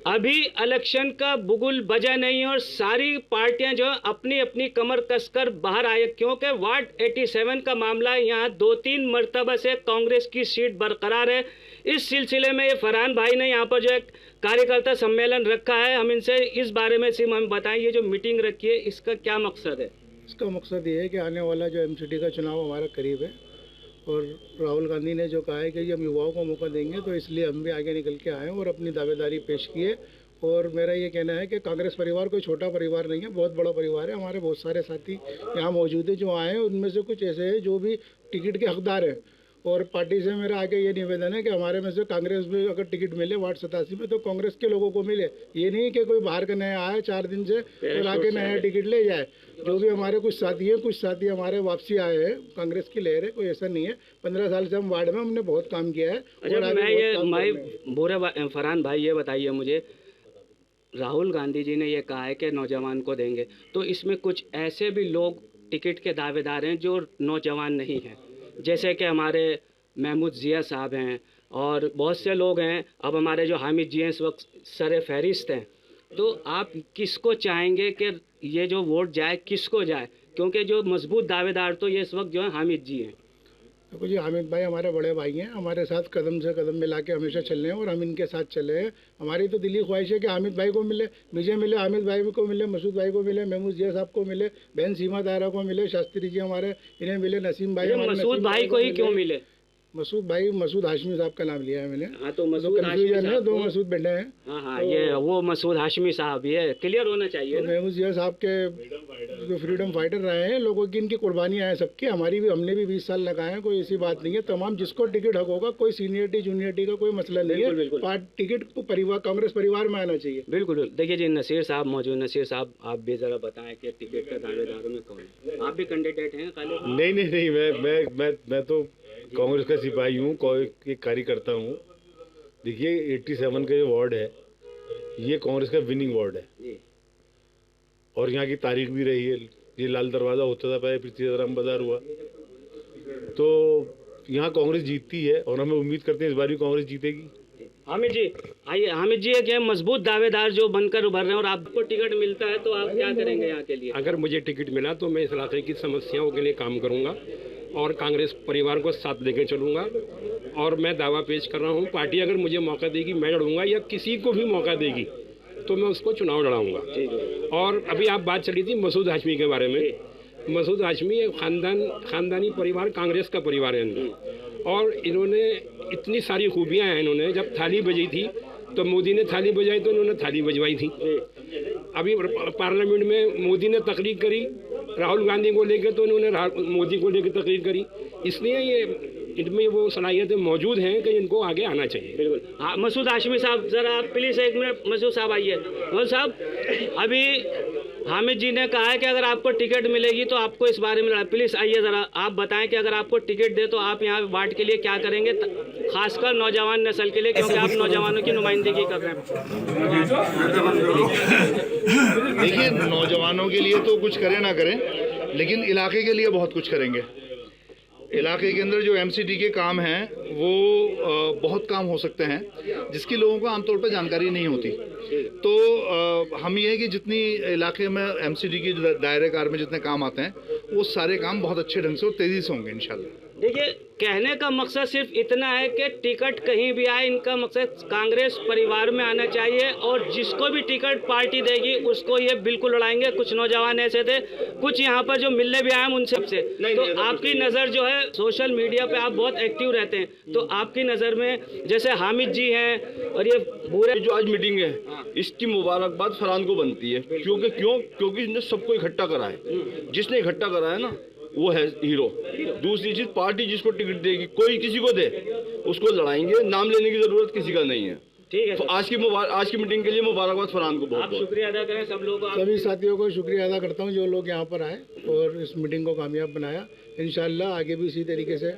अभी इलेक्शन का बुगुल बजा नहीं है और सारी पार्टियां जो अपनी अपनी कमर कसकर बाहर आए, क्योंकि वार्ड 87 का मामला है। यहाँ 2-3 मरतबा से कांग्रेस की सीट बरकरार है। इस सिलसिले में ये फरहान भाई ने यहाँ पर जो एक कार्यकर्ता सम्मेलन रखा है, हम इनसे इस बारे में सिर्फ हम बताएं, ये जो मीटिंग रखी है इसका क्या मकसद है? इसका मकसद ये है कि आने वाला जो एमसीडी का चुनाव हमारा करीब है और राहुल गांधी ने जो कहा है कि हम युवाओं को मौका देंगे, तो इसलिए हम भी आगे निकल के आए और अपनी दावेदारी पेश किए। और मेरा ये कहना है कि कांग्रेस परिवार कोई छोटा परिवार नहीं है, बहुत बड़ा परिवार है। हमारे बहुत सारे साथी यहाँ मौजूद हैं जो आए हैं, उनमें से कुछ ऐसे हैं जो भी टिकट के हकदार हैं। और पार्टी से मेरा आगे ये निवेदन है कि हमारे में से कांग्रेस में अगर टिकट मिले वार्ड 87 में, तो कांग्रेस के लोगों को मिले। ये नहीं कि कोई बाहर का नया आया 4 दिन से और आके नया टिकट ले जाए। जो भी हमारे कुछ साथी हैं, कुछ साथी हमारे वापसी आए हैं, कांग्रेस की लहर है, कोई ऐसा नहीं है। 15 साल से हम वार्ड में हमने बहुत काम किया है। अच्छा, फरहान भाई ये बताइए मुझे, राहुल गांधी जी ने ये कहा है कि नौजवान को देंगे, तो इसमें कुछ ऐसे भी लोग टिकट के दावेदार हैं जो नौजवान नहीं हैं, जैसे कि हमारे महमूद जिया साहब हैं और बहुत से लोग हैं। अब हमारे जो हामिद जी हैं इस वक्त सर फहरिस्त हैं। तो आप किसको चाहेंगे कि ये जो वोट जाए, किसको जाए? क्योंकि जो मजबूत दावेदार तो ये इस वक्त जो है हामिद जी हैं। देखो जी, हामिद भाई हमारे बड़े भाई हैं, हमारे साथ कदम से कदम मिला के हमेशा चल रहे हैं और हम इनके साथ चले हैं। हमारी तो दिली ख्वाहिश है कि हामिद भाई को मिले, मुझे मिले, हामिद भाई को मिले, मसूद भाई को मिले, महमूद जिया साहब को मिले, बहन सीमा दायरा को मिले, शास्त्री जी हमारे इन्हें मिले, नसीम भाई। मसूद भाई को ही क्यों मिले? मसूद भाई, मसूद हाशमी साहब का नाम लिया है मैंने। हाँ, तो मसूद हाशमी है, 2 मसूद बेटे हैं। हाँ, ये वो मसूद हाशमी साहब, ये क्लियर होना चाहिए। तो महमूद जिया साहब के जो फ्रीडम फाइटर रहे हैं, लोगों की इनकी कुर्बानियाँ हैं सबकी। हमारी भी, हमने भी 20 साल लगाए हैं, कोई ऐसी बात नहीं है। तमाम जिसको टिकट हक होगा, कोई सीनियरिटी जूनियरिटी का कोई मसला नहीं है। टिकट को परिवार, कांग्रेस परिवार में आना चाहिए। बिल्कुल। देखिए जी, नसीर साहब मौजूद। नसीर साहब, आप भी जरा बताएं कि टिकट का दावेदारों में कौन है? आप भी कैंडिडेट हैं? नहीं, मैं तो कांग्रेस का सिपाही हूँ, एक कार्यकर्ता हूँ। देखिए, 87 का ये वार्ड है, ये कांग्रेस का विनिंग वार्ड है और यहाँ की तारीख भी रही है। ये लाल दरवाजा होता था पहले, फिर सीताराम बाजार हुआ, तो यहाँ कांग्रेस जीतती है और हमें उम्मीद करते हैं इस बार भी कांग्रेस जीतेगी। हामिद जी आइए। हामिद जी, एक मजबूत दावेदार जो बनकर उभर रहे हैं और आपको टिकट मिलता है, तो आप क्या करेंगे यहाँ के लिए? अगर मुझे टिकट मिला तो मैं इस इलाके की समस्याओं के लिए काम करूँगा और कांग्रेस परिवार को साथ लेके चलूँगा। और मैं दावा पेश कर रहा हूँ, पार्टी अगर मुझे मौका देगी मैं लड़ूंगा, या किसी को भी मौका देगी तो मैं उसको चुनाव लड़ाऊंगा। और अभी आप बात चली थी मसूद हाशमी के बारे में। मसूद हाशमी एक खानदानी परिवार, कांग्रेस का परिवार है इनका, और इन्होंने इतनी सारी खूबियाँ हैं। इन्होंने जब थाली बजी थी तो मोदी ने थाली बजाई, तो इन्होंने थाली बजवाई थी। अभी पार्लियामेंट में मोदी ने तकरीर करी राहुल गांधी को लेकर, तो इन्होंने मोदी को लेकर तकरीर करी। इसलिए ये इनमें वो सलाहियतें मौजूद हैं कि इनको आगे आना चाहिए। बिल्कुल। हाँ, मसूद हाशमी साहब जरा आप प्लीज़ 1 मिनट। मसूद साहब आइए। मसूद साहब, अभी हामिद जी ने कहा है कि अगर आपको टिकट मिलेगी तो आपको इस बारे में प्लीज़ आइए ज़रा आप बताएं कि अगर आपको टिकट दे तो आप यहाँ वार्ड के लिए क्या करेंगे, खासकर नौजवान नस्ल के लिए, क्योंकि आप नौजवानों की नुमाइंदगी कर रहे हैं। देखिए, नौजवानों के लिए तो कुछ करें ना करें, लेकिन इलाके के लिए बहुत कुछ करेंगे। इलाके के अंदर जो एमसीडी के काम हैं वो बहुत काम हो सकते हैं जिसकी लोगों को आमतौर पर जानकारी नहीं होती। तो हम ये है कि जितनी इलाके में एमसीडी की दायरे कार में जितने काम आते हैं वो सारे काम बहुत अच्छे ढंग से और तेज़ी से होंगे इंशाल्लाह। देखिए, कहने का मकसद सिर्फ इतना है कि टिकट कहीं भी आए, इनका मकसद कांग्रेस परिवार में आना चाहिए और जिसको भी टिकट पार्टी देगी उसको ये बिल्कुल लड़ाएंगे। कुछ नौजवान ऐसे थे, कुछ यहाँ पर जो मिलने भी आए उनसे से। तो आपकी नज़र जो है, सोशल मीडिया पे आप बहुत एक्टिव रहते हैं, तो आपकी नज़र में जैसे हामिद जी हैं और ये पूरे जो आज मीटिंग है, इसकी मुबारकबाद फरहान को बनती है। क्योंकि इसने सबको इकट्ठा करा है। जिसने इकट्ठा करा है ना, वो है हीरो। दूसरी चीज, पार्टी जिसको टिकट देगी, कोई किसी को दे, उसको लड़ाएंगे। नाम लेने की जरूरत किसी का नहीं है। ठीक है। तो आज की मीटिंग के लिए मुबारकबाद फरहान को। आप शुक्रिया अदा करें सब लोगों को। सभी साथियों को शुक्रिया अदा करता हूँ जो लोग यहाँ पर आए और इस मीटिंग को कामयाब बनाया। इंशाल्लाह आगे भी इसी तरीके से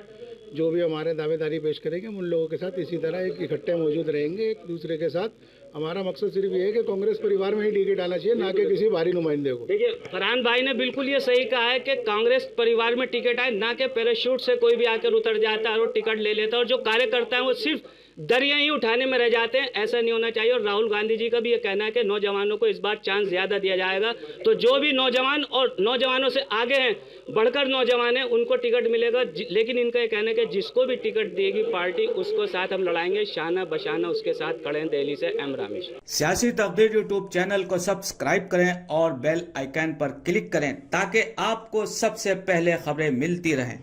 जो भी हमारे दावेदारी पेश करेंगे, उन लोगों के साथ इसी तरह एक इकट्ठे मौजूद रहेंगे एक दूसरे के साथ। हमारा मकसद सिर्फ ये है कि कांग्रेस परिवार में ही टिकट आना चाहिए, ना कि किसी बाहरी नुमाइंदे को। देखिए, फरहान भाई ने बिल्कुल ये सही कहा है कि कांग्रेस परिवार में टिकट आए, ना कि पैराशूट से कोई भी आकर उतर जाता है और टिकट ले लेता है। और जो कार्यकर्ता है वो सिर्फ दरिया ही उठाने में रह जाते हैं। ऐसा नहीं होना चाहिए। और राहुल गांधी जी का भी ये कहना है कि नौजवानों को इस बार चांस ज़्यादा दिया जाएगा, तो जो भी नौजवान और नौजवानों से आगे हैं, बढ़कर नौजवान हैं, उनको टिकट मिलेगा। लेकिन इनका ये कहना है कि जिसको भी टिकट देगी पार्टी, उसको साथ हम लड़ाएंगे, शाना बशाना उसके साथ खड़े हैं। दिल्ली से एम रामेश। सियासी तकदीर यूट्यूब चैनल को सब्सक्राइब करें और बेल आइकन पर क्लिक करें ताकि आपको सबसे पहले खबरें मिलती रहें।